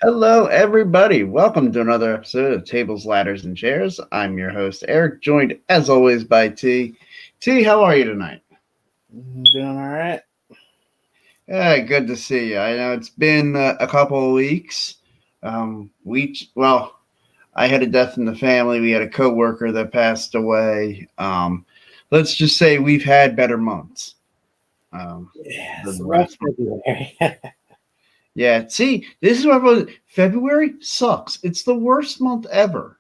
Hello, everybody. Welcome to another episode of Tables, Ladders, and Chairs. I'm your host, Eric, joined as always by T. T, how are you tonight? Doing all right. Yeah, good to see you. I know it's been a couple of weeks. Well, I had a death in the family. We had a coworker that passed away. Let's just say we've had better months Yeah, than it's the a rough last month. February. Yeah, see, this is what I was. February sucks. It's the worst month ever.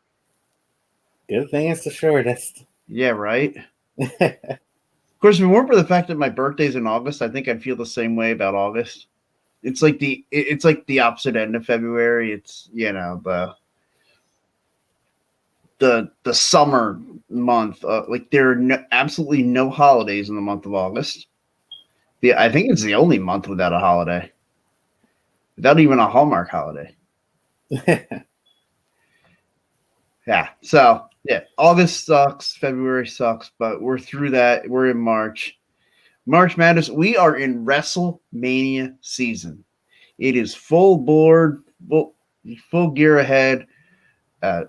Good thing it's the shortest. Yeah, right. Of course, if it weren't for the fact that my birthday's in August, I think I'd feel the same way about August. It's like the opposite end of February. It's the summer month. Like there are absolutely no holidays in the month of August. I think it's the only month without a holiday, without even a Hallmark holiday. Yeah. So yeah, August sucks. February sucks, but we're through that. We're in March. March Madness. We are in WrestleMania season. It is full board, full gear ahead.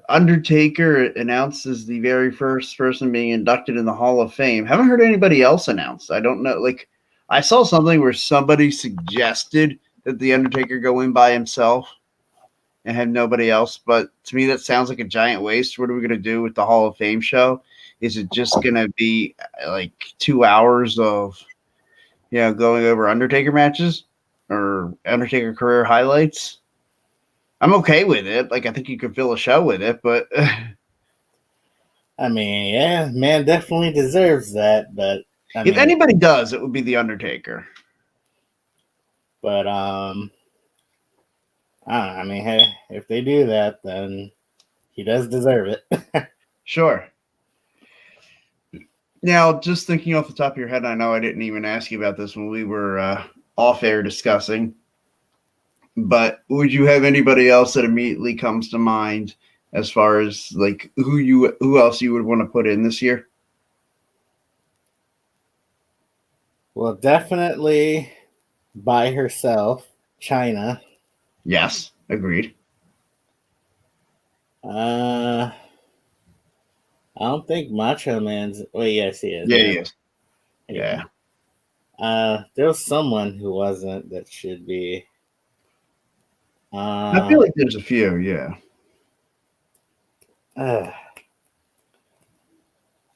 Undertaker announces the very first person being inducted in the Hall of Fame. Haven't heard anybody else announce. I don't know. Like, I saw something where somebody suggested that the Undertaker go in by himself and have nobody else. But to me, that sounds like a giant waste. What are we going to do with the Hall of Fame show? Is it just going to be like 2 hours of going over Undertaker matches or Undertaker career highlights? I'm okay with it. Like I think you could fill a show with it, but I mean, yeah, man definitely deserves that, but I if mean, anybody does, it would be the Undertaker. but I don't know. I mean, hey, if they do that, then he does deserve it. Sure. Now, just thinking off the top of your head, I know I didn't even ask you about this when we were off air discussing, but would you have anybody else that immediately comes to mind as far as like who else you would want to put in this year? Well, definitely by herself, China. Yes, agreed. Uh, I don't think Macho Man's. Well, yes, he is. Yeah, Yeah, yes, yeah. yeah. There was someone who wasn't that should be. I feel Uh, like there's a few. Yeah. uh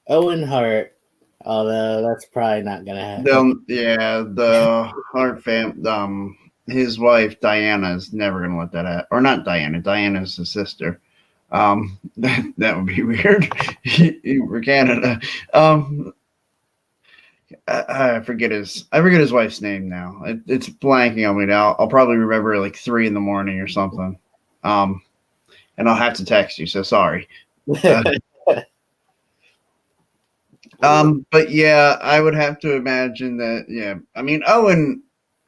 Owen Hart, although that's probably not gonna happen. The Hart fam, his wife Diana is never gonna let that happen. Or not Diana. Diana's his sister. That would be weird for Canada. Um, I forget his wife's name now. It's blanking on me now. I'll probably remember like 3 in the morning or something. Um, and I'll have to text you. So sorry. Uh, but yeah, I would have to imagine that. Yeah, I mean, Owen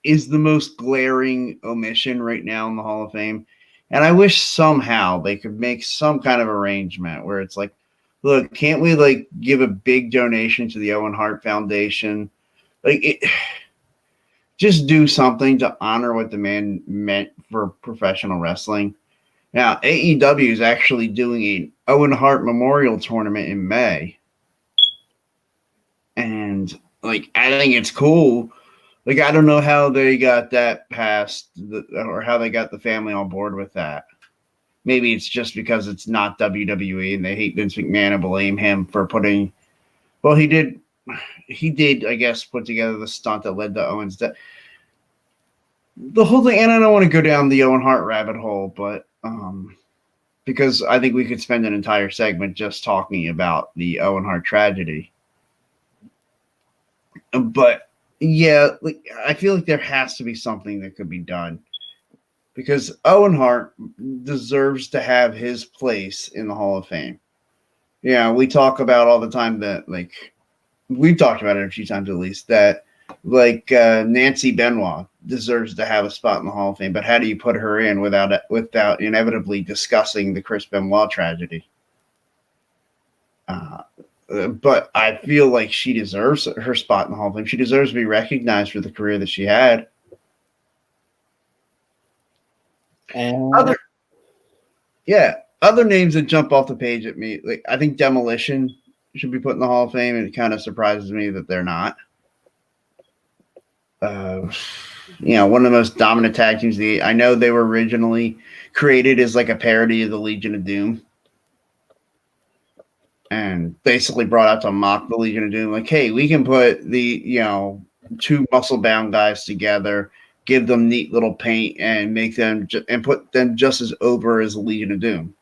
is the most glaring omission right now in the Hall of Fame, and I wish somehow they could make some kind of arrangement where it's like, look, can't we like give a big donation to the Owen Hart Foundation? Like, just do something to honor what the man meant for professional wrestling. Now, AEW is actually doing an Owen Hart Memorial Tournament in May, and like I think it's cool. Like I don't know how they got that or how they got the family on board with that. Maybe it's just because it's not WWE and they hate Vince McMahon and blame him for putting. Well, he did, I guess, put together the stunt that led to Owens' death. The whole thing, and I don't want to go down the Owen Hart rabbit hole, but because I think we could spend an entire segment just talking about the Owen Hart tragedy. But yeah, like I feel like there has to be something that could be done because Owen Hart deserves to have his place in the Hall of Fame. Yeah, we talk about all the time that like we've talked about it a few times at least that like Nancy Benoit deserves to have a spot in the Hall of Fame, but how do you put her in without inevitably discussing the Chris Benoit tragedy? Uh, but I feel like she deserves her spot in the Hall of Fame. She deserves to be recognized for the career that she had. And Other names that jump off the page at me, like I think Demolition should be put in the Hall of Fame, and it kind of surprises me that they're not. One of the most dominant tag teams. I know they were originally created as like a parody of the Legion of Doom, and basically brought out to mock the Legion of Doom. Like, hey, we can put the two muscle bound guys together, give them neat little paint, and make them and put them just as over as the Legion of Doom.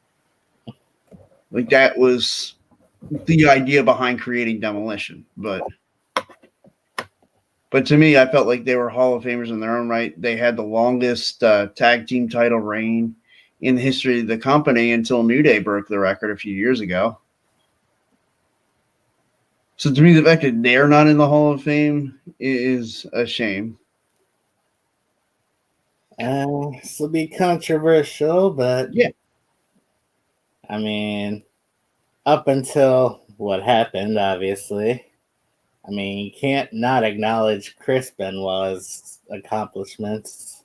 Like that was the idea behind creating Demolition, but to me, I felt like they were Hall of Famers in their own right. They had the longest tag team title reign in the history of the company until New Day broke the record a few years ago. So to me, the fact that they're not in the Hall of Fame is a shame. This will be controversial, but yeah, I mean, up until what happened, obviously. I mean, you can't not acknowledge Chris Benoit's accomplishments.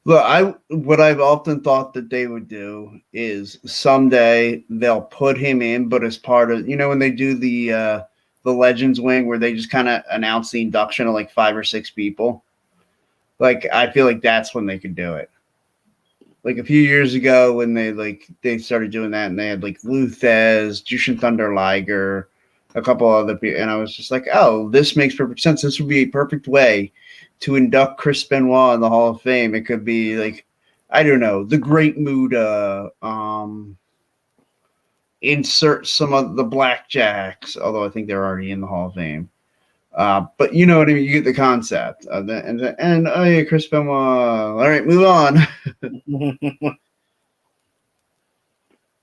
Look, what I've often thought that they would do is someday they'll put him in, but as part of when they do the Legends wing where they just kind of announce the induction of like 5 or 6 people. Like I feel like that's when they could do it. Like a few years ago when they started doing that and they had like Luthez, Jushin Thunder Liger, a couple other people, and I was just like, oh, this makes perfect sense. This would be a perfect way to induct Chris Benoit in the Hall of Fame. It could be like, I don't know, the Great Muta, insert some of the Blackjacks, although I think they're already in the Hall of Fame. But you know what I mean. You get the concept. And oh yeah, Chris Benoit. All right, move on.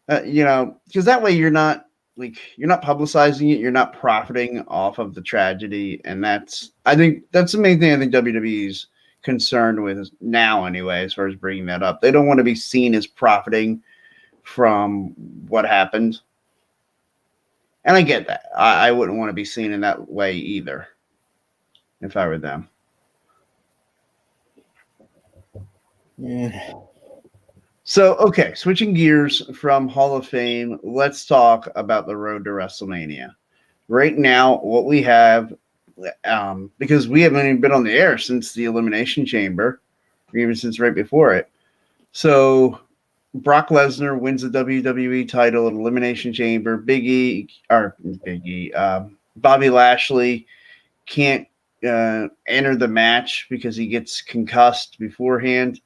Because that way you're not publicizing it. You're not profiting off of the tragedy, and I think that's the main thing. I think WWE's concerned with now, anyway, as far as bringing that up. They don't want to be seen as profiting from what happened. And I get that. I wouldn't want to be seen in that way either if I were them. Yeah. So, okay, switching gears from Hall of Fame, let's talk about the road to WrestleMania. Right now, what we have, because we haven't even been on the air since the Elimination Chamber, or even since right before it. So, Brock Lesnar wins the WWE title at Elimination Chamber. Bobby Lashley can't enter the match because he gets concussed beforehand.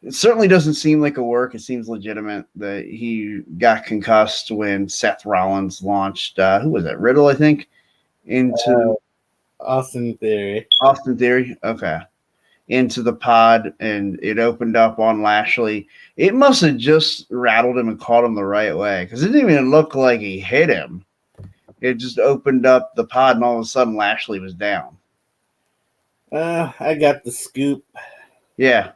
It certainly doesn't seem like a work. It seems legitimate that he got concussed when Seth Rollins launched, who was it? Riddle, I think, into Austin Theory. Austin Theory. Okay. Into the pod, and it opened up on Lashley. It must have just rattled him and caught him the right way because it didn't even look like he hit him. It just opened up the pod, and all of a sudden Lashley was down. I got the scoop. Yeah.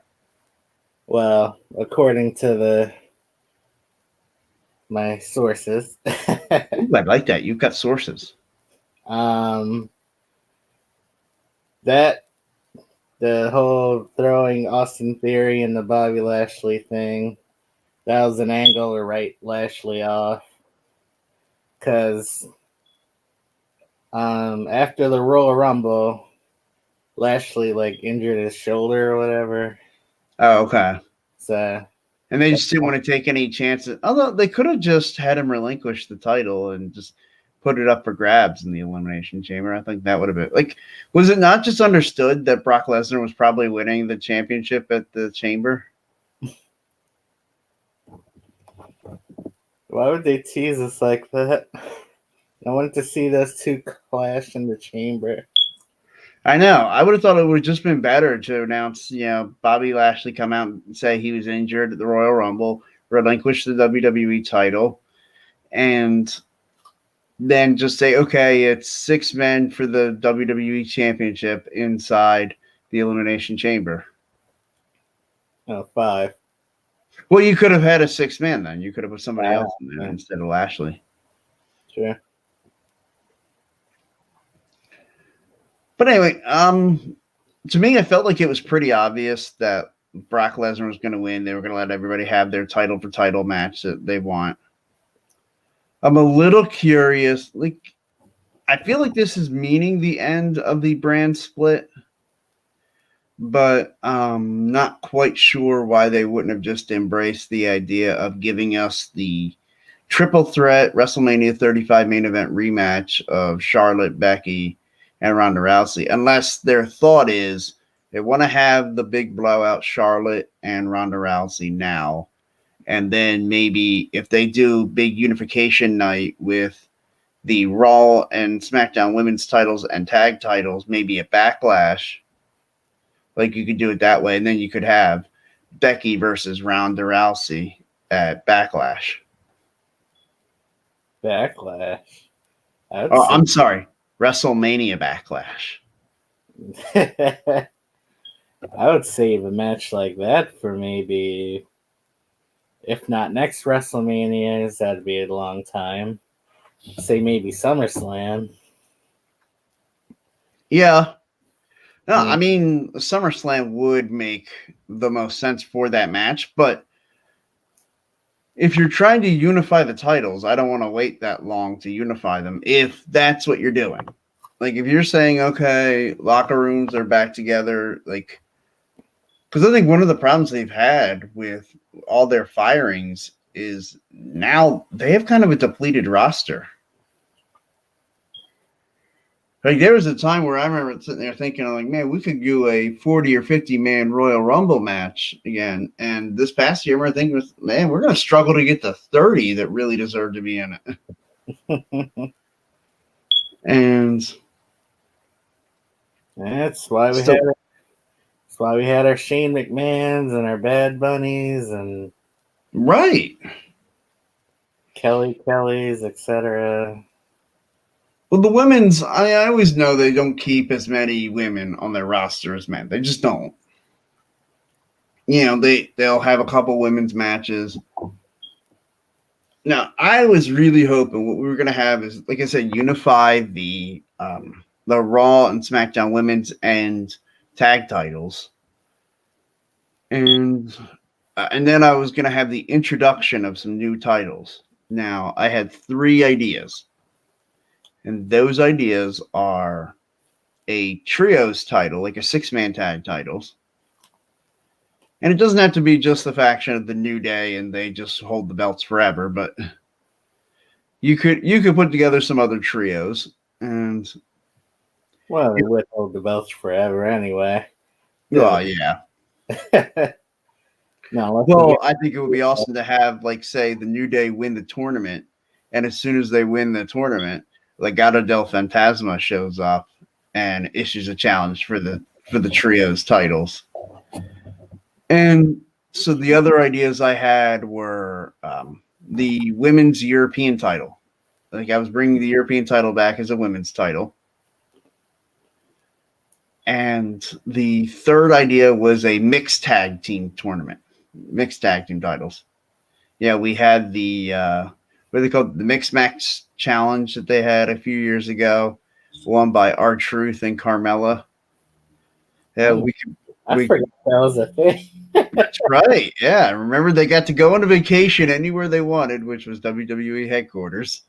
Well, according to my sources. Ooh, I like that. You've got sources. That the whole throwing Austin Theory and the Bobby Lashley thing, that was an angle to write Lashley off. Because after the Royal Rumble, Lashley injured his shoulder or whatever. Oh, okay. So, and they just didn't want to take any chances. Although they could have just had him relinquish the title and just put it up for grabs in the Elimination Chamber. I think that would have been was it not just understood that Brock Lesnar was probably winning the championship at the Chamber? Why would they tease us like that? I wanted to see those two clash in the Chamber. I know. I would have thought it would have just been better to announce, Bobby Lashley come out and say he was injured at the Royal Rumble, relinquish the WWE title, and then just say, okay, it's 6 men for the WWE Championship inside the Elimination Chamber. Oh, 5. Well, you could have had a 6-man then. You could have put somebody else in there instead of Lashley. Sure. But anyway, to me, I felt like it was pretty obvious that Brock Lesnar was going to win. They were going to let everybody have their title for title match that they want. I'm a little curious. Like, I feel like this is meaning the end of the brand split, but not quite sure why they wouldn't have just embraced the idea of giving us the triple threat WrestleMania 35 main event rematch of Charlotte, Becky, and Ronda Rousey, unless their thought is they want to have the big blowout Charlotte and Ronda Rousey now. And then maybe if they do big unification night with the Raw and SmackDown women's titles and tag titles, maybe a Backlash, like you could do it that way. And then you could have Becky versus Ronda Rousey at Backlash. Backlash. I'm sorry, WrestleMania Backlash. I would save a match like that for maybe, if not next WrestleMania, that'd be a long time. Say maybe SummerSlam. Yeah. No, I mean, SummerSlam would make the most sense for that match, but if you're trying to unify the titles, I don't want to wait that long to unify them if that's what you're doing. Like, if you're saying, okay, locker rooms are back together, like, because I think one of the problems they've had with all their firings is now they have kind of a depleted roster. Like, there was a time where I remember sitting there thinking, like, man, we could do a 40 or 50-man Royal Rumble match again. And this past year, we're thinking, man, we're going to struggle to get the 30 that really deserve to be in it. And that's why we had our Shane McMahons and our Bad Bunnies and right. Kellys, etc. Well, the women's, I always know they don't keep as many women on their roster as men. They just don't. You know, they'll have a couple women's matches. Now, I was really hoping what we were going to have is, like I said, unify the Raw and SmackDown women's and tag titles, and then I was going to have the introduction of some new titles. Now, I had 3 ideas. And those ideas are a trios title, like a 6-man tag titles. And it doesn't have to be just the faction of the New Day and they just hold the belts forever, but you could put together some other trios. And well, they would hold the belts forever anyway. Well, yeah. No, well, I think it would be awesome to have, like, say, the New Day win the tournament, and as soon as they win the tournament, Legado del Fantasma shows up and issues a challenge for the trios titles. And so the other ideas I had were the women's European title. Like, I was bringing the European title back as a women's title. And the third idea was a mixed tag team tournament, mixed tag team titles. Yeah, we had the what are they called? The Mixed Match Challenge that they had a few years ago, won by R-Truth and Carmella. Yeah, I forgot that was a thing. That's right. Yeah, remember they got to go on a vacation anywhere they wanted, which was WWE headquarters,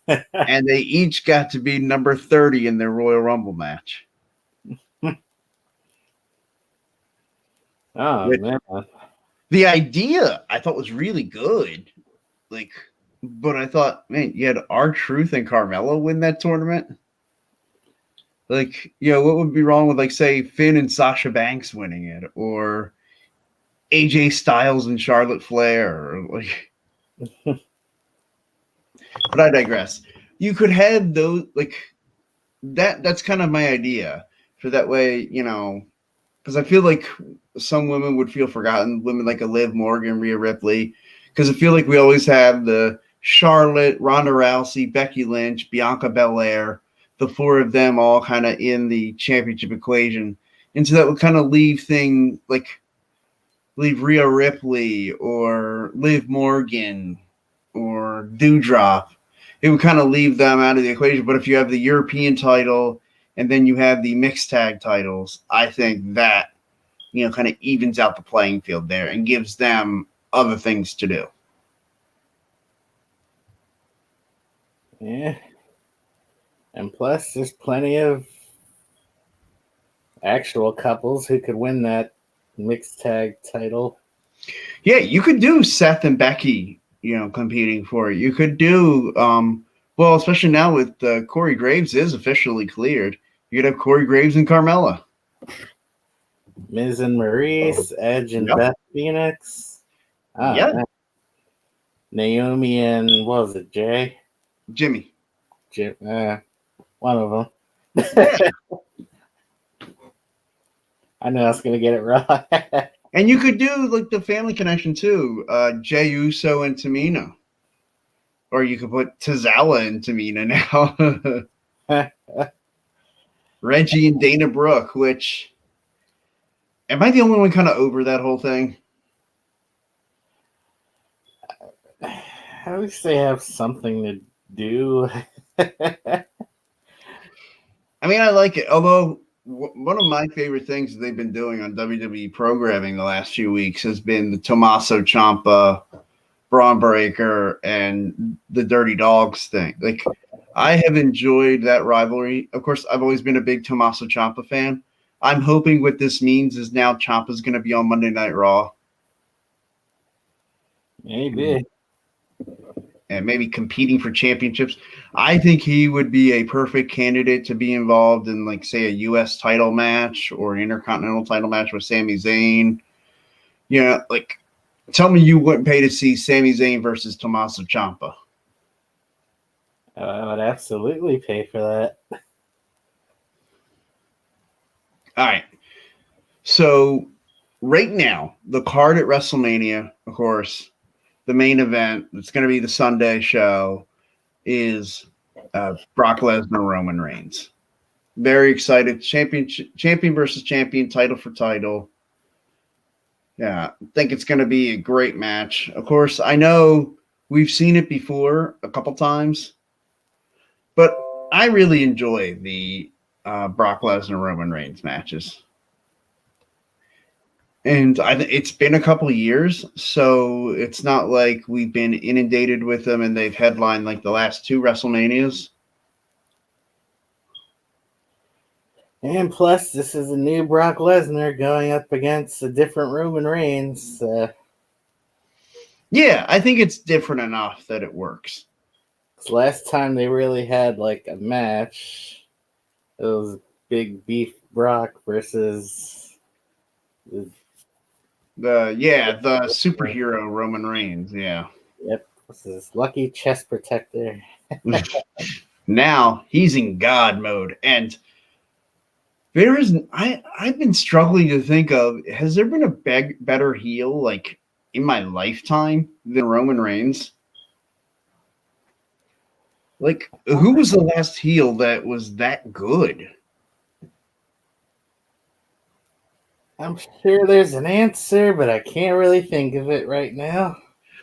and they each got to be number 30 in their Royal Rumble match. Oh, man. The idea I thought was really good. Like, but I thought, man, you had R-Truth and Carmella win that tournament. Like, you know, what would be wrong with, like, say, Finn and Sasha Banks winning it, or AJ Styles and Charlotte Flair, or like. But I digress. You could have those, like, that's kind of my idea. For that way, you know, because I feel like some women would feel forgotten, women like a Liv Morgan, Rhea Ripley, because I feel like we always have the Charlotte, Ronda Rousey, Becky Lynch, Bianca Belair, the 4 of them all kind of in the championship equation. And so that would kind of leave Rhea Ripley or Liv Morgan or Doudrop. It would kind of leave them out of the equation. But if you have the European title and then you have the mixed tag titles, I think that kind of evens out the playing field there and gives them other things to do. Yeah. And plus, there's plenty of actual couples who could win that mixed tag title. Yeah, you could do Seth and Becky, competing for it. You could do, well, especially now with Corey Graves is officially cleared. You could have Corey Graves and Carmella. Miz and Maurice, Edge and Beth Phoenix. Yeah. Naomi and what was it, Jimmy. One of them. Yeah. I knew I was gonna get it wrong. And you could do like the family connection too. Jey Uso and Tamina. Or you could put Tozawa and Tamina now. Reggie and Dana Brooke, which am I the only one kind of over that whole thing? At least they have something to do. I mean, I like it. Although one of my favorite things that they've been doing on WWE programming the last few weeks has been the Tommaso Ciampa, Braun Breaker, and the Dirty Dogs thing. Like, I have enjoyed that rivalry. Of course, I've always been a big Tommaso Ciampa fan. I'm hoping what this means is now Ciampa's going to be on Monday Night Raw. Maybe. And maybe competing for championships. I think he would be a perfect candidate to be involved in, like, say, a U.S. title match or an Intercontinental title match with Sami Zayn. Like, tell me you wouldn't pay to see Sami Zayn versus Tommaso Ciampa. I would absolutely pay for that. All right. So right now, the card at WrestleMania, of course, the main event, it's going to be the Sunday show, is Brock Lesnar, Roman Reigns. Very excited. Champion versus champion, title for title. Yeah, I think it's going to be a great match. Of course, I know we've seen it before a couple times, but I really enjoy the Brock Lesnar, Roman Reigns matches. And it's been a couple of years, so it's not like we've been inundated with them and they've headlined like the last two WrestleManias. And plus, this is a new Brock Lesnar going up against a different Roman Reigns. Yeah, I think it's different enough that it works. Last time they really had like a match, it was Big Beef Brock versus the superhero Roman Reigns. Yeah. Yep, this is Lucky Chest Protector. Now he's in God mode, and I've been struggling to think of, has there been a better heel like in my lifetime than Roman Reigns? Like, who was the last heel that was that good? I'm sure there's an answer, but I can't really think of it right now.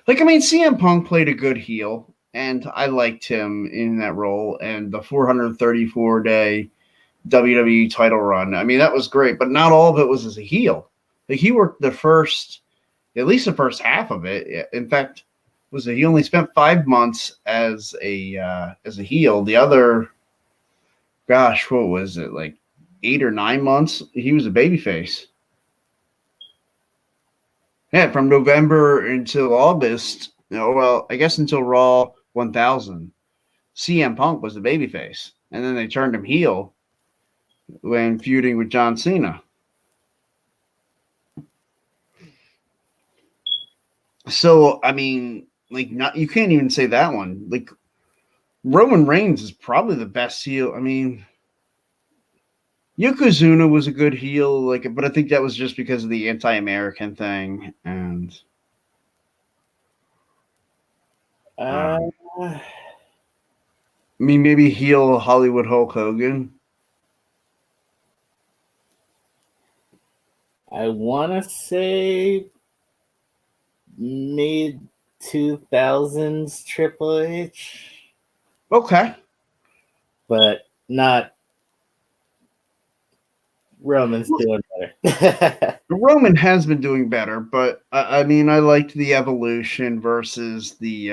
Like, I mean, CM Punk played a good heel, and I liked him in that role, and the 434-day WWE title run. I mean, that was great, but not all of it was as a heel. Like, he worked at least the first half of it. In fact, he only spent 5 months as a heel. The other, gosh, what was it, like 8 or 9 months? He was a babyface. Yeah, from November until August. Well, I guess until Raw 1000, CM Punk was the babyface, and then they turned him heel when feuding with John Cena. So, I mean, like, you can't even say that one. Like, Roman Reigns is probably the best heel. I mean, Yokozuna was a good heel, but I think that was just because of the anti-American thing. And I mean, maybe heel Hollywood Hulk Hogan. I want to say mid 2000s Triple H. Okay. But not Roman's doing better. Roman has been doing better, but I mean, I liked the Evolution versus the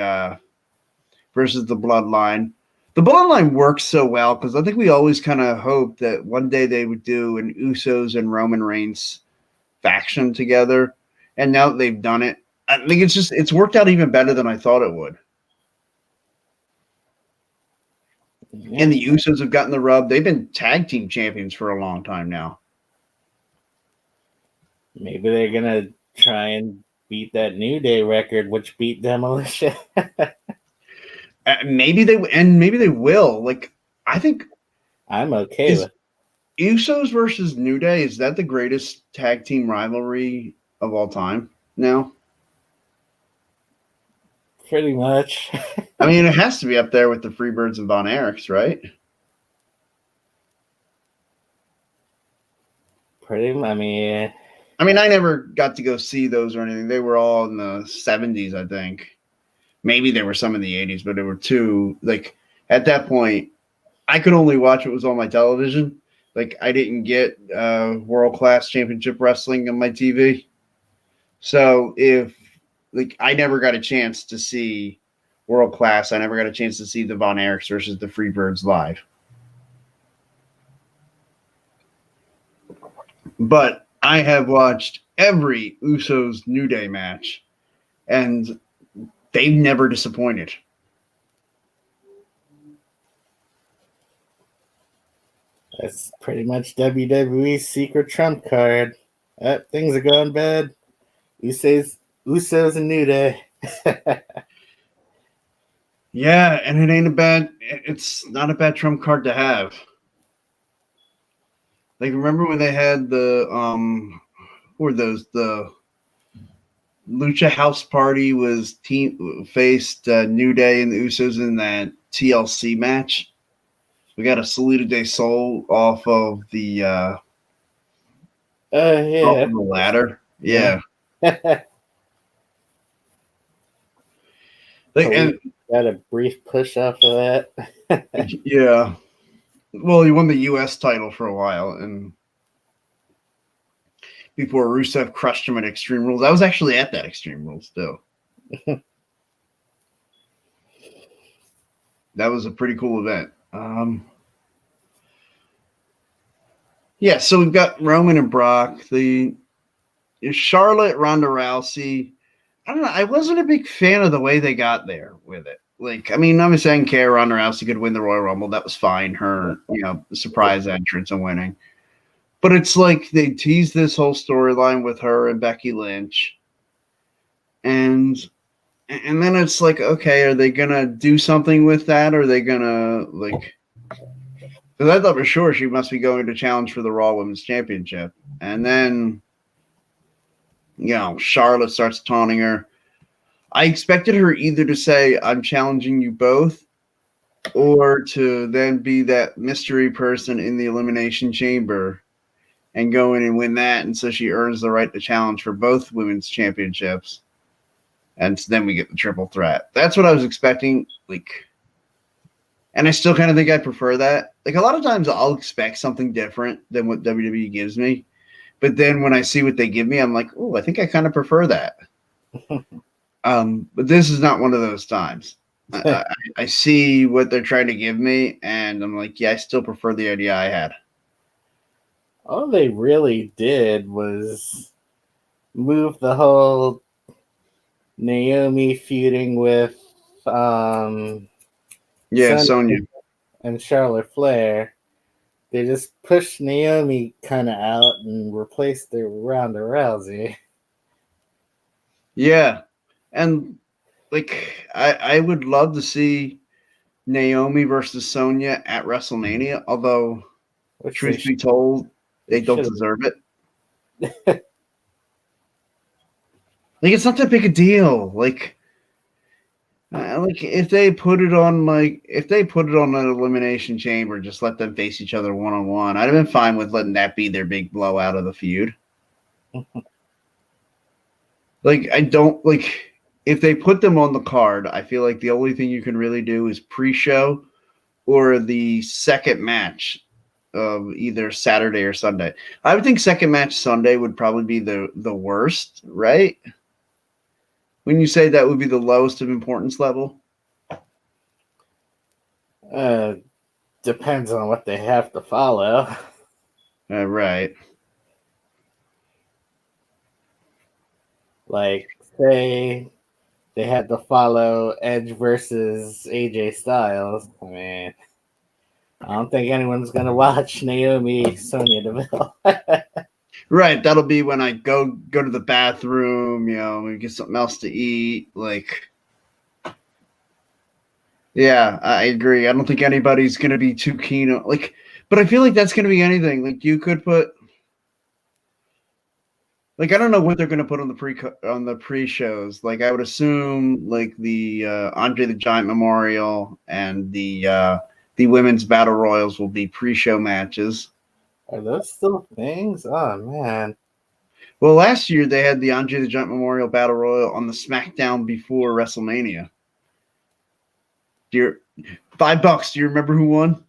Bloodline. The Bloodline works so well because I think we always kind of hoped that one day they would do an Usos and Roman Reigns faction together, and now that they've done it, I think it's worked out even better than I thought it would. Yeah, And the Usos have gotten the rub. They've been tag team champions for a long time now. maybe they're gonna try and beat that New Day record, which beat Demolition. Maybe they will. Like I think I'm okay is with. Usos versus New Day, is that the greatest tag team rivalry of all time now? Pretty much. I mean, it has to be up there with the Freebirds and Von Erichs, right? I mean, I never got to go see those or anything. They were all in the 70s, I think. Maybe there were some in the 80s, but there were two. Like, at that point, I could only watch what was on my television. Like, I didn't get world class championship wrestling on my TV. So if like I never got a chance to see world class, I never got a chance to see the Von Erichs versus the Freebirds live. But I have watched every Usos New Day match, and they've never disappointed. That's pretty much WWE's secret trump card. Things are going bad. Usos and New Day. Yeah, and it's not a bad trump card to have. Like remember when they had who were those the Lucha House Party was team faced New Day and the Usos in that TLC match. We got a Salida de Sol off Yeah. of the ladder. Yeah. And got a brief push off of that. yeah. Well, he won the U.S. title for a while, and before Rusev crushed him at Extreme Rules. I was actually at that Extreme Rules too. That was a pretty cool event. Yeah, so we've got Roman and Brock. The Charlotte, Ronda Rousey. I don't know. I wasn't a big fan of the way they got there with it. Like, I mean, obviously, I didn't care. Ronda Rousey could win the Royal Rumble. That was fine. Her, surprise entrance and winning. But it's like they teased this whole storyline with her and Becky Lynch, and then it's like, okay, are they gonna do something with that? Or are they gonna like? Because I thought for sure she must be going to challenge for the Raw Women's Championship, and then Charlotte starts taunting her. I expected her either to say, I'm challenging you both, or to then be that mystery person in the Elimination Chamber and go in and win that. And so she earns the right to challenge for both women's championships. And so then we get the triple threat. That's what I was expecting. And I still kind of think I prefer that. Like, a lot of times I'll expect something different than what WWE gives me. But then when I see what they give me, I'm like, oh, I think I kind of prefer that. But this is not one of those times. I see what they're trying to give me, and I'm like, yeah, I still prefer the idea I had. All they really did was move the whole Naomi feuding with Sonya and Charlotte Flair. They just pushed Naomi kind of out and replaced her with Ronda Rousey. Yeah, and I would love to see Naomi versus Sonya at WrestleMania. Although, truth be told, they don't deserve it. It's not that big a deal. Like if they put it on an Elimination Chamber, just let them face each other one on one. I'd have been fine with letting that be their big blowout of the feud. If they put them on the card, I feel like the only thing you can really do is pre-show or the second match of either Saturday or Sunday. I would think second match Sunday would probably be the worst, right? When you say that would be the lowest of importance level. Depends on what they have to follow. Right. Like, say they had to follow Edge versus AJ Styles. I mean, I don't think anyone's gonna watch Naomi Sonya Deville. Right. That'll be when I go to the bathroom, maybe get something else to eat. Like, yeah, I agree. I don't think anybody's gonna be too keen on but I feel like that's gonna be anything. Like you could put I don't know what they're gonna put on the pre shows. Like I would assume like the Andre the Giant Memorial and the women's battle royals will be pre show matches. Are those still things? Oh man. Well, last year they had the Andre the Giant Memorial Battle Royal on the SmackDown before WrestleMania. $5. Do you remember who won?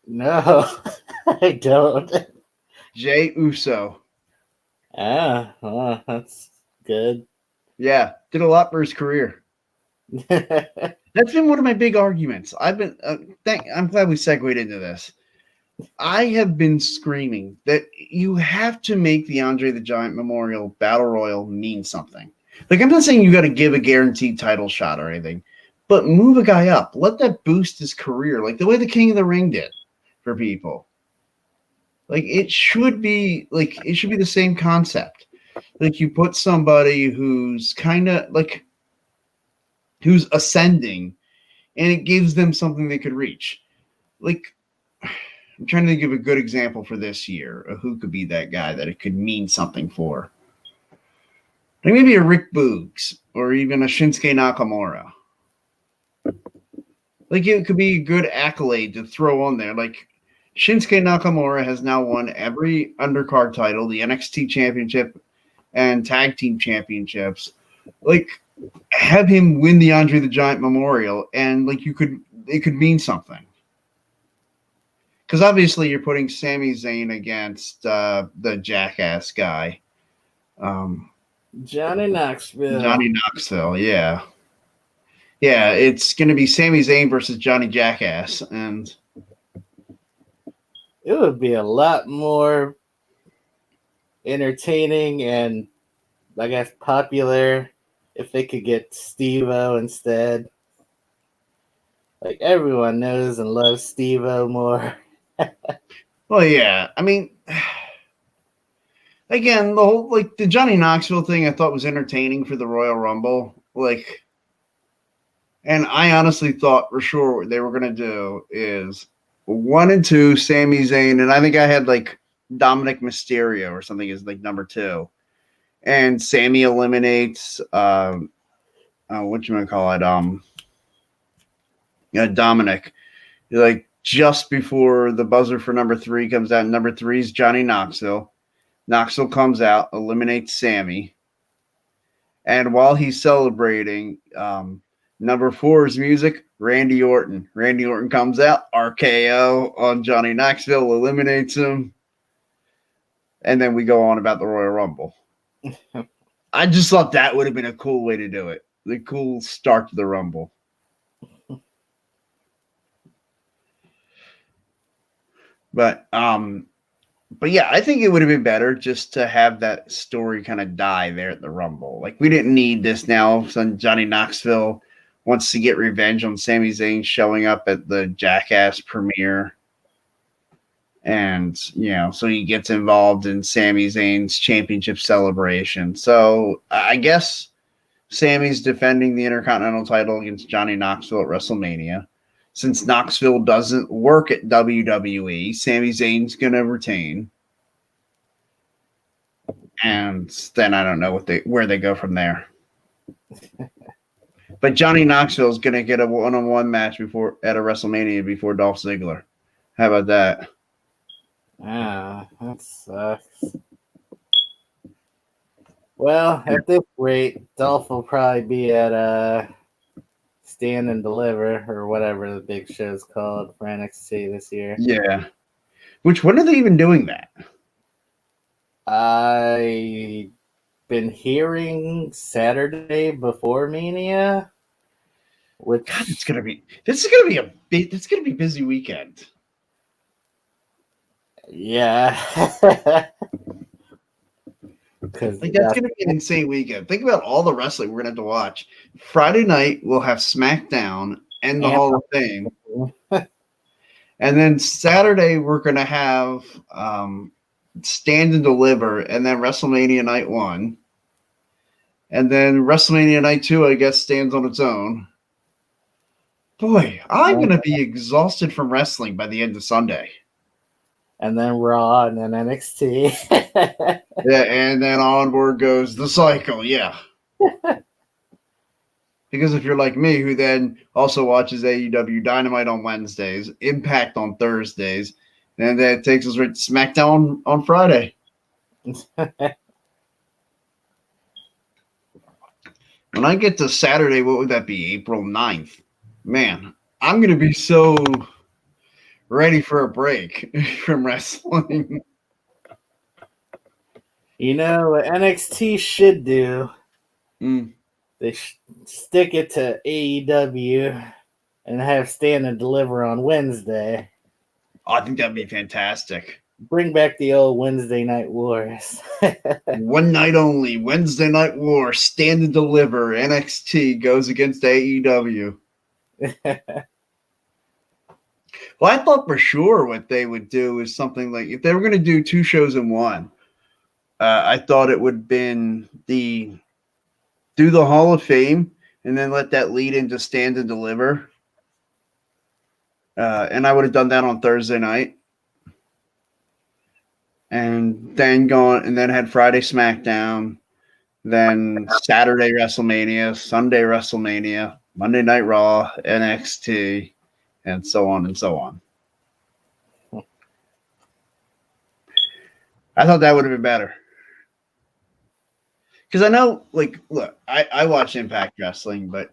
No, I don't. Jey Uso. That's good. Yeah, did a lot for his career. That's been one of my big arguments. I'm glad we segued into this. I have been screaming that you have to make the Andre the Giant Memorial Battle Royal mean something. Like, I'm not saying you got to give a guaranteed title shot or anything, but move a guy up. Let that boost his career, like the way the King of the Ring did for people. Like, it should be the same concept. Like, you put somebody who's kind of like who's ascending, and it gives them something they could reach. Like, I'm trying to think of a good example for this year of who could be that guy that it could mean something for. Like maybe a Rick Boogs or even a Shinsuke Nakamura. Like it could be a good accolade to throw on there. Like Shinsuke Nakamura has now won every undercard title, the NXT Championship and Tag Team Championships. Like have him win the Andre the Giant Memorial, and like it could mean something. Because obviously you're putting Sami Zayn against the jackass guy. Johnny Knoxville. Johnny Knoxville, yeah. Yeah, it's going to be Sami Zayn versus Johnny Jackass. And it would be a lot more entertaining and, I guess, popular if they could get Steve-O instead. Like, everyone knows and loves Steve-O more. Well, yeah. I mean, again, the whole the Johnny Knoxville thing I thought was entertaining for the Royal Rumble. And I honestly thought for sure what they were going to do is 1 and 2, Sami Zayn, and I think I had Dominic Mysterio or something is number 2. And Sami eliminates what you want to call it? Dominic. Just before the buzzer for number 3 comes out. Number 3 is Johnny Knoxville. Knoxville comes out, eliminates Sami. And while he's celebrating, number 4's music, Randy Orton. Randy Orton comes out, RKO on Johnny Knoxville, eliminates him. And then we go on about the Royal Rumble. I just thought that would have been a cool way to do it. The cool start to the Rumble. But yeah, I think it would have been better just to have that story kind of die there at the Rumble. Like we didn't need this now. So Johnny Knoxville wants to get revenge on Sami Zayn showing up at the Jackass premiere. And, so he gets involved in Sami Zayn's championship celebration. So I guess Sami's defending the Intercontinental title against Johnny Knoxville at WrestleMania. Since Knoxville doesn't work at WWE, Sami Zayn's going to retain. And then I don't know where they go from there. But Johnny Knoxville is going to get a one-on-one match at a WrestleMania before Dolph Ziggler. How about that? That sucks. Well, at this rate, Dolph will probably be at Stand and Deliver, or whatever the big show's called for NXT this year. Yeah. Which, when are they even doing that? I been hearing Saturday before Mania, which God, this is gonna be it's gonna be a busy weekend. yeah, because Like, that's gonna be an insane weekend. Think about all the wrestling we're gonna have to watch. Friday night we'll have SmackDown and the Hall of Fame, and then Saturday we're gonna have Stand and Deliver, and then WrestleMania Night 1, and then WrestleMania Night 2, I guess, stands on its own. Boy, I'm gonna be exhausted from wrestling by the end of Sunday. and then Raw and then NXT. Yeah, and then onward goes the cycle. Yeah. Because if you're like me, who then also watches AEW Dynamite on Wednesdays, Impact on Thursdays, and that takes us right to SmackDown on Friday. When I get to Saturday, what would that be? April 9th. Man, I'm going to be so ready for a break from wrestling. You know what NXT should do? They stick it to AEW and have Stand and Deliver on Wednesday. I think that'd be fantastic. Bring back the old Wednesday Night Wars. One night only, Wednesday Night War, Stand and Deliver, NXT goes against AEW. Well, I thought for sure what they would do is something like, if they were going to do two shows in one, I thought it would have been do the Hall of Fame and then let that lead into Stand and Deliver. And I would have done that on Thursday night. And then had Friday SmackDown, then Saturday WrestleMania, Sunday WrestleMania, Monday Night Raw, NXT, and so on and so on. I thought that would have been better. Because I know, like, look, I watch Impact Wrestling, but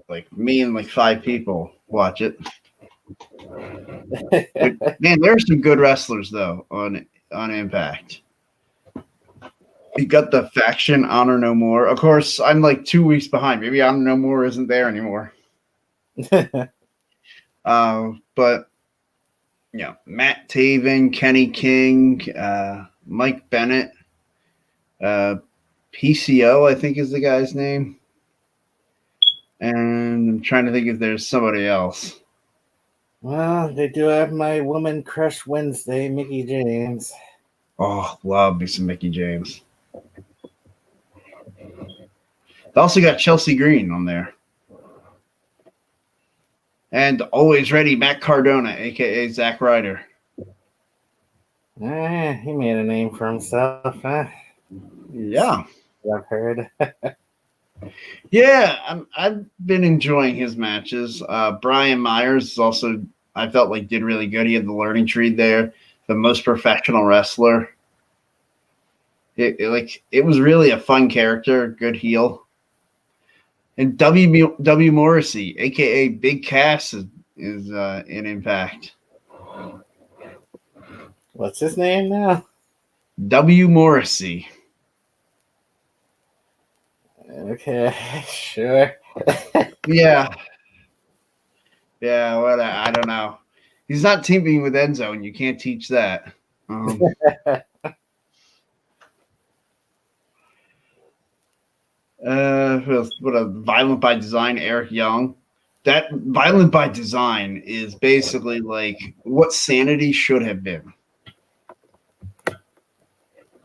like me and like 5 people watch it. Man, there are some good wrestlers though on Impact. You got the faction Honor No More. Of course, I'm like 2 weeks behind. Maybe Honor No More isn't there anymore. But you know, Matt Taven, Kenny King, Mike Bennett, PCO, I think is the guy's name. And I'm trying to think if there's somebody else. Well, they do have my woman crush Wednesday, Mickey James. Oh, love me some Mickey James. They also got Chelsea Green on there. And always ready, Matt Cardona, a.k.a. Zack Ryder. He made a name for himself, huh? Yeah. I've heard. Yeah, I've been enjoying his matches. Brian Myers is also, I felt like, did really good. He had the learning tree there, the most professional wrestler. It was really a fun character, good heel. And W. Morrissey, aka Big Cass, is in Impact. What's his name now? W. Morrissey. Okay, sure. Yeah. Yeah, what I don't know. He's not teaming with Enzo, and you can't teach that. What a Violent by Design, Eric Young. That Violent by Design is basically like what Sanity should have been.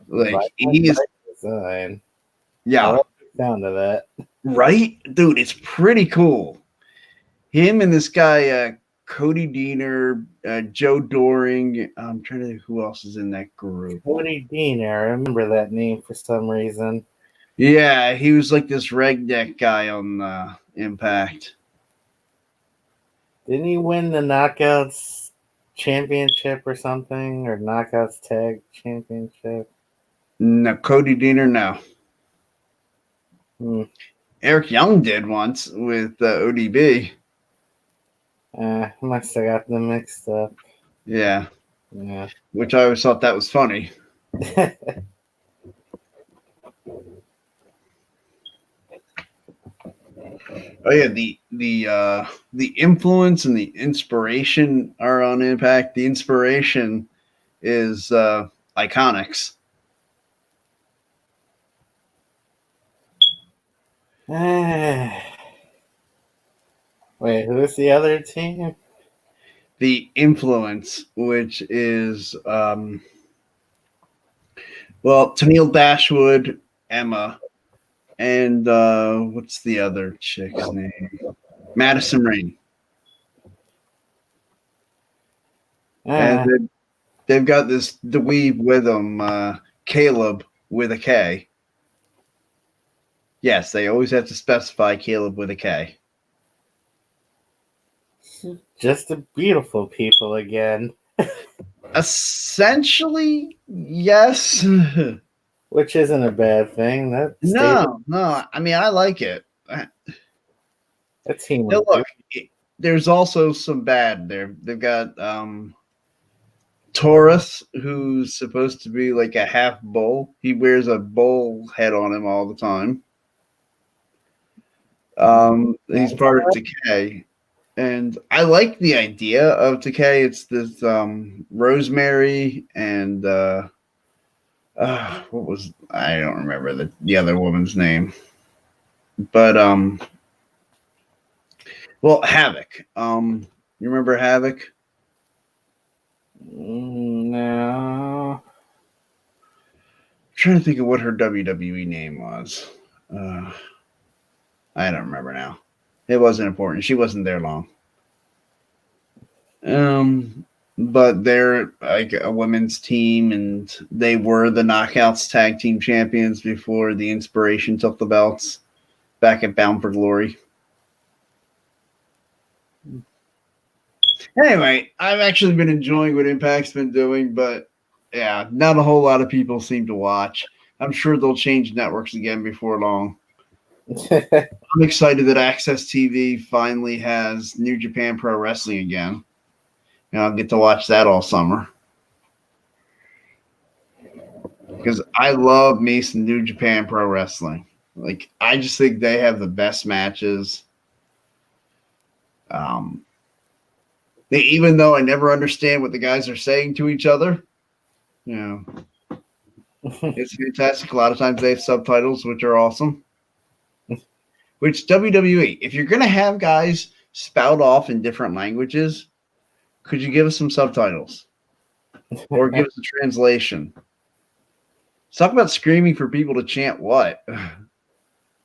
Like he is Design. Yeah. I like the sound of that. Right? Dude, it's pretty cool. Him and this guy, Cody Deaner, Joe Doring. I'm trying to think who else is in that group. Cody Deaner. I remember that name for some reason. Yeah, he was like this redneck guy on Impact. Didn't he win the Knockouts Championship or something? Or Knockouts Tag Championship? No, Cody Deaner, no. Eric Young did once with ODB. Must have got them mixed up. Yeah, Yeah. which I always thought that was funny. Oh yeah, the influence and the inspiration are on Impact. The inspiration is Iconics. Wait, who's the other team? The influence, which is well, Tennille Dashwood, Emma, and what's the other chick's name? Madison Rain. And Ah, they've got this dweeb with them, Caleb with a K. Yes, they always have to specify Caleb with a K. just the beautiful people again, Essentially, yes. which isn't a bad thing. No. I mean, I like it. That team Now, was look, there's also some bad there. They've got Taurus, who's supposed to be like a half bull. He wears a bull head on him all the time. He's part of Decay, and I like the idea of Decay. It's this Rosemary and what was I don't remember the other woman's name, but well, Havoc. You remember Havoc? No. I'm trying to think of what her WWE name was. I don't remember now. It wasn't important. She wasn't there long. But they're like a women's team, and they were the Knockouts Tag Team Champions before the Inspiration took the belts back at Bound for Glory. Anyway, I've actually been enjoying what Impact's been doing, but yeah, not a whole lot of people seem to watch. I'm sure they'll change networks again before long. I'm excited that Access TV finally has New Japan Pro Wrestling again. And I'll get to watch that all summer. Because I love me some New Japan Pro Wrestling. Like, I just think they have the best matches. Even though I never understand what the guys are saying to each other, you know, it's fantastic. A lot of times they have subtitles, which are awesome. Which WWE, if you're going to have guys spout off in different languages, could you give us some subtitles or give us a translation? Talk about screaming for people to chant what?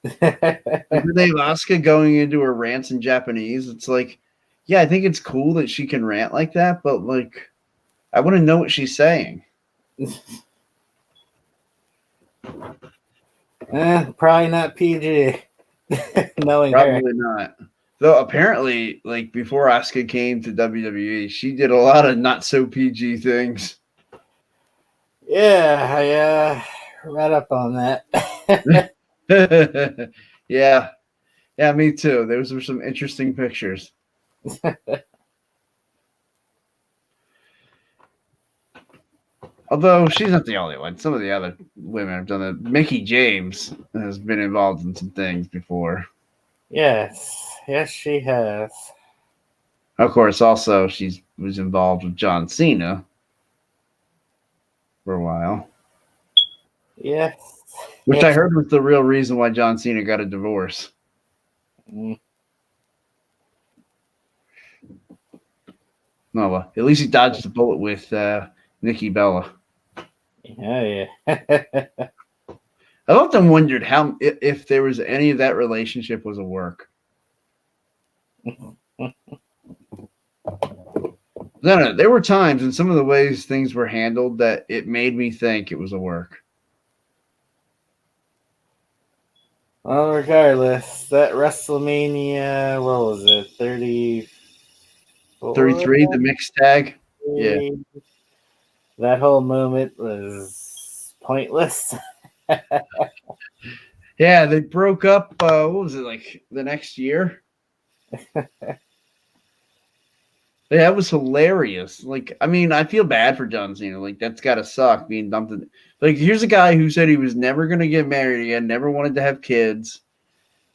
Like they have Asuka going into her rants in Japanese. It's like, yeah, I think it's cool that she can rant like that, but like, I want to know what she's saying. Probably not PG. Knowing Probably her. not. Though apparently, like before Asuka came to WWE, she did a lot of not so PG things. Yeah, I read up on that. Yeah, me too. Those were some interesting pictures. Although she's not the only one. Some of the other women have done it. Mickey James has been involved in some things before. Yes, she has. Of course, also she was involved with John Cena for a while. Yes. Which I heard was the real reason why John Cena got a divorce. Mm. No, well, at least he dodged the bullet with Nikki Bella. Yeah. I often wondered how if there was any of that relationship was a work. No, there were times in some of the ways things were handled that it made me think it was a work. Well, regardless, that WrestleMania, what was it, 34? 33, the mixed tag. Yeah. That whole moment was pointless. Yeah, they broke up. What was it like the next year? Yeah, that was hilarious. Like, I mean, I feel bad for John Cena. Like, that's gotta suck being dumped. Like, here's a guy who said he was never gonna get married again, never wanted to have kids,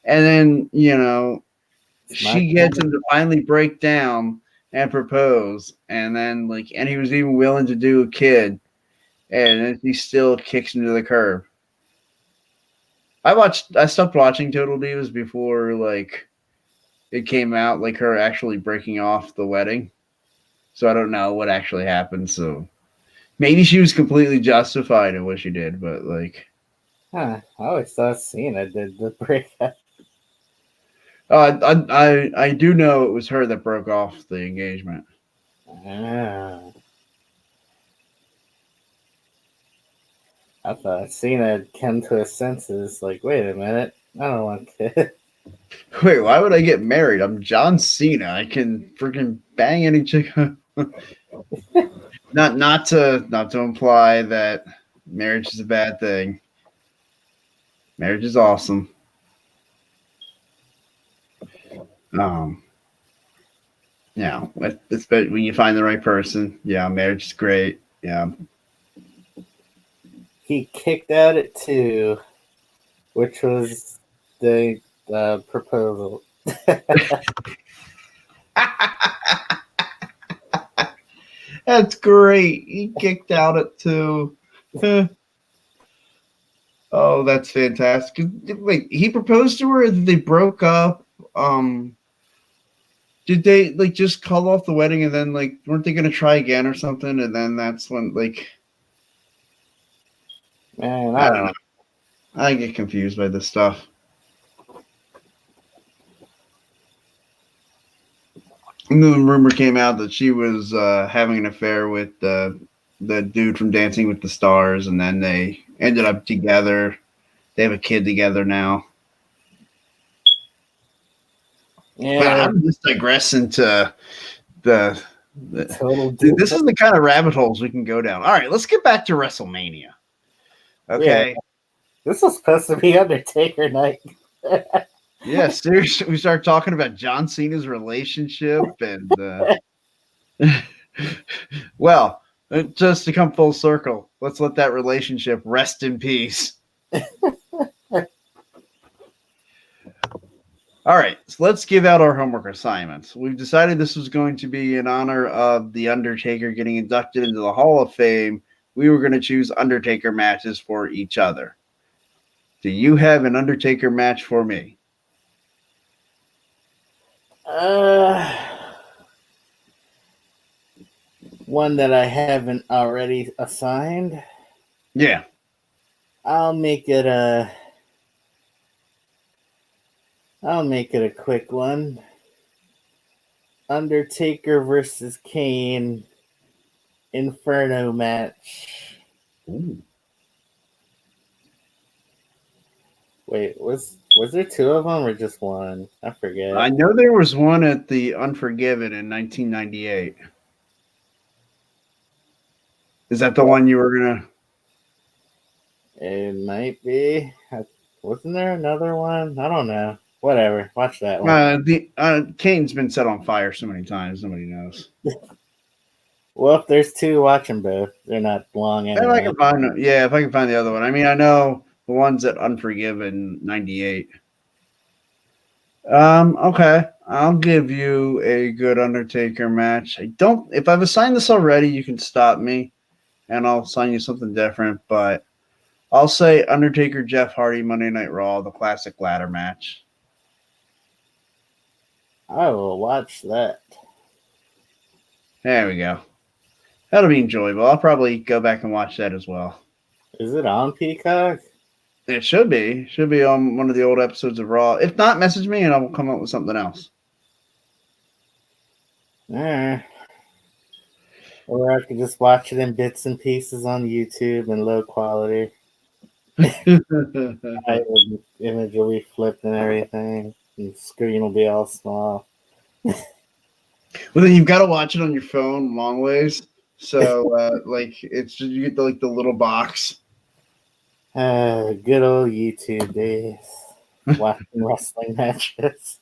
and then My she gets him to finally break down and propose, and then and he was even willing to do a kid, and then he still kicks him to the curb. I stopped watching Total Divas before it came out, like her actually breaking off the wedding. So I don't know what actually happened. So maybe she was completely justified in what she did, but I always thought Cena did the breakup. I do know it was her that broke off the engagement. Ah, I thought Cena had come to his senses. Like, wait a minute, I don't want kids. Wait, why would I get married? I'm John Cena. I can freaking bang any chick. Not to imply that marriage is a bad thing. Marriage is awesome. Um, yeah, it's when you find the right person. Yeah, marriage is great. Yeah. He kicked out at 2, which was the proposal. That's great. He kicked out at 2. Oh, that's fantastic. Wait, he proposed to her. They broke up. Um, did they just call off the wedding and then weren't they gonna try again or something? And then that's when Man, I I don't know. don't I get confused by this stuff. And then the rumor came out that she was having an affair with the dude from Dancing with the Stars, and then they ended up together. They have a kid together now. know. But Yeah, how did this digress into the, total this diva. is the kind of rabbit holes we can go down. All right, let's get back to WrestleMania. Yeah, Okay. this was supposed to be Undertaker night. Yeah, seriously, we start talking about John Cena's relationship and well, just to come full circle, let's let that relationship rest in peace. All right, so let's give out our homework assignments. We've decided this was going to be in honor of The Undertaker getting inducted into the Hall of Fame. We were going to choose Undertaker matches for each other. Do you have an Undertaker match for me? Uh, one that I haven't already assigned. Yeah. I'll make it a. I'll make it a quick one. Undertaker versus Kane Inferno match. Ooh. Wait, was there 2 of them or just one? I I forget. know there was one at the Unforgiven in 1998. Is that the one you were gonna? It might be. Wasn't there another one? I don't know. Whatever. Watch that one. The Kane's been set on fire so many times, nobody knows. Well, if there's 2, watch them both. They're not long If I anyway. can find, yeah, if I can find the other one. I mean, I know the ones at Unforgiven '98. Okay, I'll give you a good Undertaker match. I don't. If I've assigned this already, you can stop me, and I'll assign you something different. But I'll say Undertaker Jeff Hardy Monday Night Raw, the classic ladder match. I will watch that. There we go. That'll be enjoyable. I'll probably go back and watch that as well. Is it on Peacock? It should be. Should be on one of the old episodes of Raw. If not, message me and I will come up with something else. Or I could just watch it in bits and pieces on YouTube in low quality. The image will be flipped and everything. And the screen will be all small. Well, then you've got to watch it on your phone long ways. So, it's just, you get the little box. Good old YouTube days. Watching wrestling matches.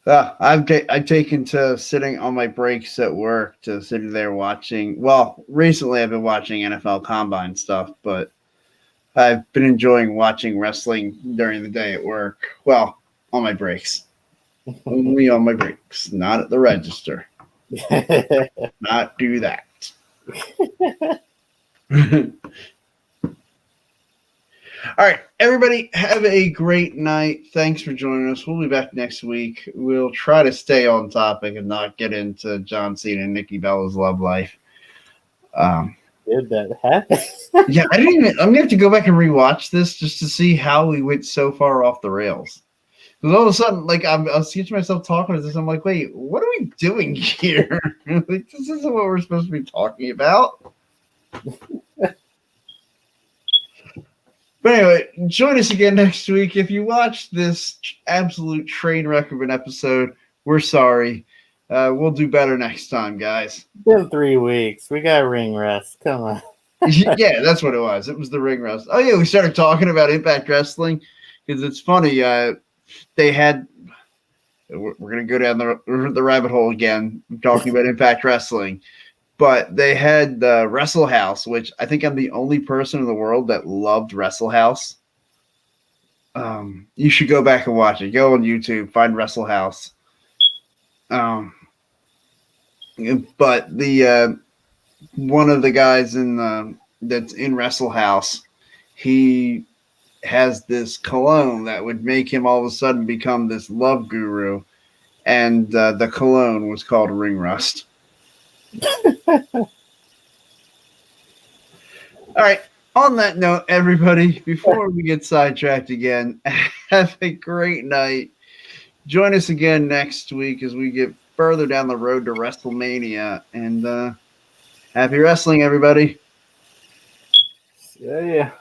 I've taken to sitting on my breaks at work to sitting there watching. Well, recently I've been watching NFL Combine stuff, but I've been enjoying watching wrestling during the day at work. Well, on my breaks, only on my breaks, not at the register. Not do that. All right, everybody, have a great night. Thanks for joining us. We'll be back next week. We'll try to stay on topic and not get into John Cena and Nikki Bella's love life. Did that happen? Yeah, I didn't even. I'm gonna have to go back and rewatch this just to see how we went so far off the rails. Because all of a sudden, like I was catching myself talking to this, I'm like, wait, what are we doing here? Like, this isn't what we're supposed to be talking about. But anyway, join us again next week. If you watched this absolute train wreck of an episode, we're sorry. We'll do better next time, guys. Been 3 weeks. We got ring rust. Come on. Yeah, that's what it was. It was the ring rust. Oh yeah, we started talking about Impact Wrestling because it's funny. They had. We're gonna go down the rabbit hole again, talking about Impact Wrestling. But they had the Wrestle House, which I think I'm the only person in the world that loved Wrestle House. You should go back and watch it. Go on YouTube, find Wrestle House. But the one of the guys that's in Wrestle House, he has this cologne that would make him all of a sudden become this love guru, and the cologne was called Ring Rust. All right. On that note, everybody, before we get sidetracked again, have a great night. Join us again next week as we get further down the road to WrestleMania. And happy wrestling, everybody. Yeah.